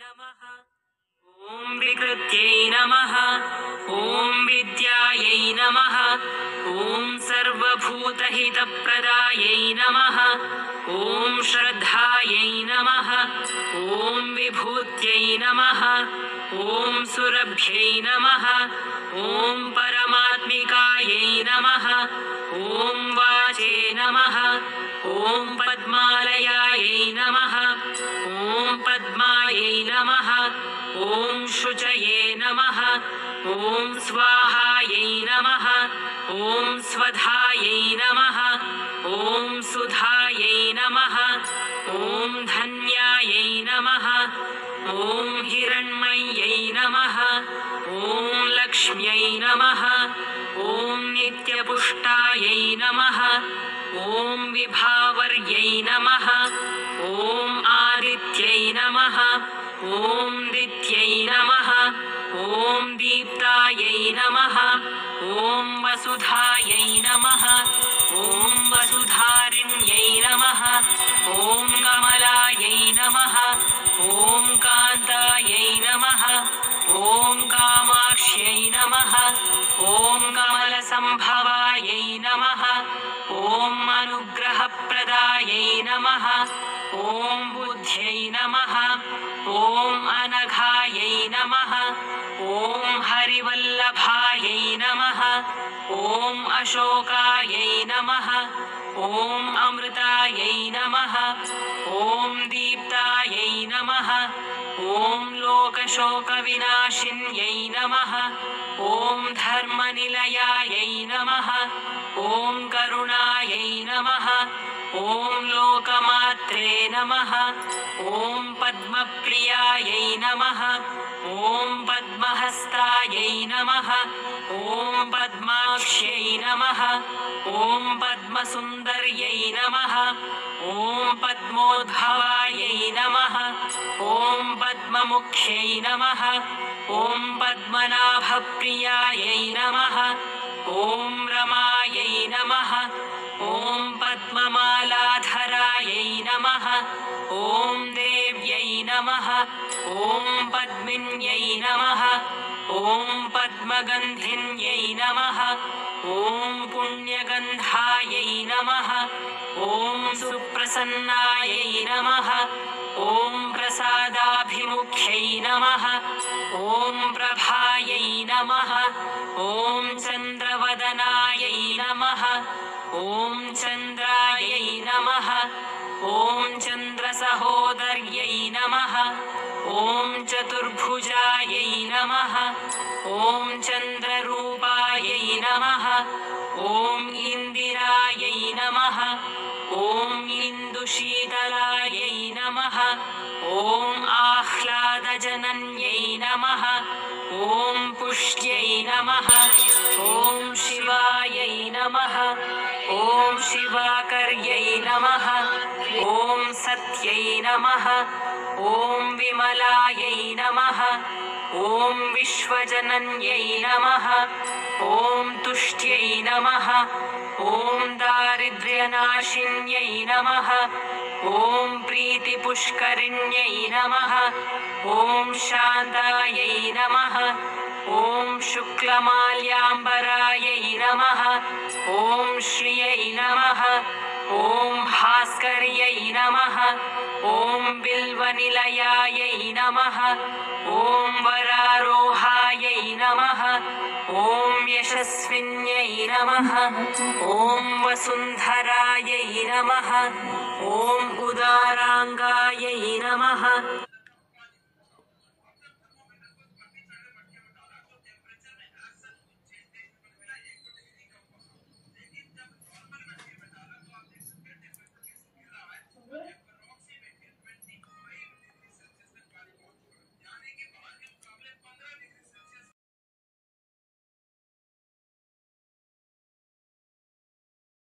नमः। ॐ विकृत्यै नमः। ॐ विद्यायै नमः। ॐ सर्वभूतहितप्रदायै नमः। ॐ श्रद्धायै नमः। ॐ विभूत्यै नमः। ॐ सुरभ्यै नमः। ॐ परमात्मिकायै नमः। ॐ वाचे नमः। ॐ पद्मालयायै नमः। ॐ पद्मायै नमः। ॐ शुचये नमः। ॐ स्वाहायै नमः। ॐ स्वधायै नमः। ॐ सुधायै नमः। ॐ धन्यायै नमः। ॐ हिरण्मय्यै नमः। ॐ लक्ष्म्यै नमः। ॐ नित्यपुष्टायै नमः। ॐ विभावर्यै नमः। ॐ आदित्यै नमः। ॐ दित्यै नमः। ॐ दीप्तायै नमः। ॐ वसुधायै नमः। ॐ वसुधारिण्यै नमः। ॐ कमलायै नमः। ॐ कान्तायै नमः। ॐ कामाक्ष्यै नमः। ॐ कमलसम्भवायै नमः। ॐ अनुग्रहप्रदायै नमः। ॐ बुद्ध्यै नमः। ॐ अनघायै नमः। ॐ हरिवल्लभायै नमः। ॐ अशोकायै नमः। ॐ अमृतायै नमः। ॐ दीप्तायै नमः। ॐ लोकशोकविनाशिन्यै नमः। ॐ धर्मनिलयायै नमः। ॐ करुणायै नमः। ॐ लोकमात्रे नमः। ॐ पद्मप्रियायै नमः। ॐ पद्महस्तायै नमः। ॐ पद्माक्ष्यै नमः। ॐ पद्मसुन्दर्यै नमः। ॐ पद्मोद्भवायै नमः। ॐ पद्ममुख्यै नमः। ॐ पद्मनाभप्रियायै नमः। ॐ रमायै नमः। ॐ पद्ममालाधरायै नमः। ॐ देव्यै नमः। ॐ पद्मिन्यै नमः। ॐ पद्मगन्धिन्यै नमः। ॐ पुण्यगन्धायै नमः। ॐ सुप्रसन्नायै नमः। ॐ प्रसादाभिमुख्यै नमः। ॐ प्रभायै नमः। ॐ चन्द्रवदनायै नमः। ॐ चन्द्रायै नमः। ॐ चन्द्रसहोदर्यै नमः। ॐ चतुर्भुजायै नमः। ॐ चन्द्ररूपायै नमः। ॐ इन्दिरायै नमः। ॐ इन्दुशीतलायै नमः। ॐ आह्लादजनन्यै नमः। ॐ पुष्ट्यै नमः। ॐ शिवायै नमः। ॐ शिवाकर्यै नमः। ॐ सत्यै नमः। ॐ विमलायै नमः। ॐ विश्वजनन्यै नमः। ॐ तुष्ट्यै नमः। ॐ दारिद्र्यनाशिन्यै नमः। ॐ प्रीतिपुष्करिण्यै नमः। ॐ शान्तायै नमः। ॐ शुक्लमाल्याम्बरायै नमः। ॐ श्रियै नमः। ॐ भास्कर्यै नमः। ॐ बिल्वनिलयायै नमः। ॐ वरारोहायै नमः। ॐ यशस्विन्यै नमः। ॐ वसुन्धरायै नमः। ॐ उदाराङ्गायै नमः।